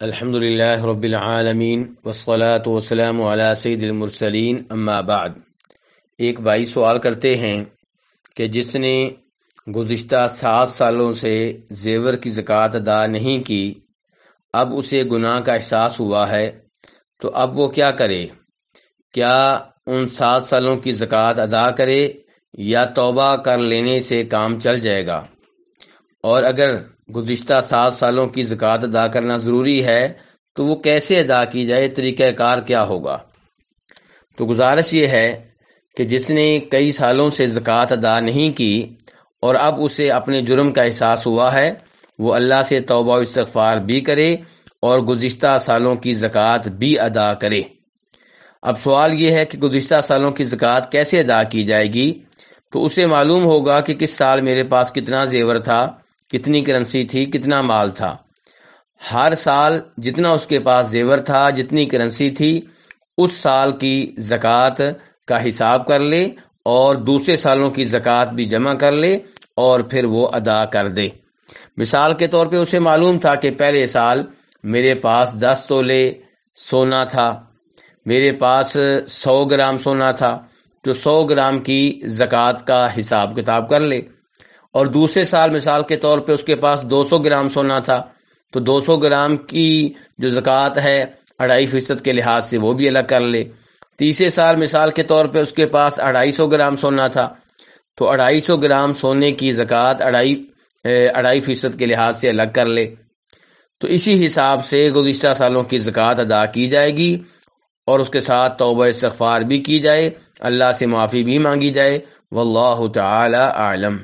الحمد للہ رب العالمین والصلاة والسلام علی سید المرسلین اما بعد۔ ایک بھائی سوال کرتے ہیں کہ جس نے گزشتہ 7 سالوں سے زیور کی زکوٰۃ ادا نہیں کی، اب اسے گناہ کا احساس ہوا ہے تو اب وہ کیا کرے؟ کیا ان 7 سالوں کی زکوٰۃ ادا کرے یا توبہ کر لینے سے کام چل جائے گا؟ اور اگر گزشتہ 7 سالوں کی زکوٰۃ ادا کرنا ضروری ہے تو وہ کیسے ادا کی جائے، طریقہ کار کیا ہوگا؟ تو گزارش یہ ہے کہ جس نے کئی سالوں سے زکوٰۃ ادا نہیں کی اور اب اسے اپنے جرم کا احساس ہوا ہے، وہ اللہ سے توبہ و استغفار بھی کرے اور گزشتہ سالوں کی زکوٰۃ بھی ادا کرے۔ اب سوال یہ ہے کہ گزشتہ سالوں کی زکوٰۃ کیسے ادا کی جائے گی؟ تو اسے معلوم ہوگا کہ کس سال میرے پاس کتنا زیور تھا، کتنی کرنسی تھی، کتنا مال تھا۔ ہر سال جتنا اس کے پاس زیور تھا، جتنی کرنسی تھی، اس سال کی زکوٰۃ کا حساب کر لے اور دوسرے سالوں کی زکوٰۃ بھی جمع کر لے اور پھر وہ ادا کر دے۔ مثال کے طور پہ اسے معلوم تھا کہ پہلے سال میرے پاس 10 تولے سونا تھا، میرے پاس 100 گرام سونا تھا، تو 100 گرام کی زکوٰۃ کا حساب کتاب کر لے۔ اور دوسرے سال مثال کے طور پہ اس کے پاس 200 گرام سونا تھا، تو 200 گرام کی جو زکوٰۃ ہے 2.5% کے لحاظ سے وہ بھی الگ کر لے۔ تیسرے سال مثال کے طور پہ اس کے پاس 250 گرام سونا تھا، تو 250 گرام سونے کی زکوٰۃ 2.5% کے لحاظ سے الگ کر لے۔ تو اسی حساب سے گزشتہ سالوں کی زکوٰۃ ادا کی جائے گی اور اس کے ساتھ توبہ استغفار بھی کی جائے، اللہ سے معافی بھی مانگی جائے۔ واللہ تعالی اعلم۔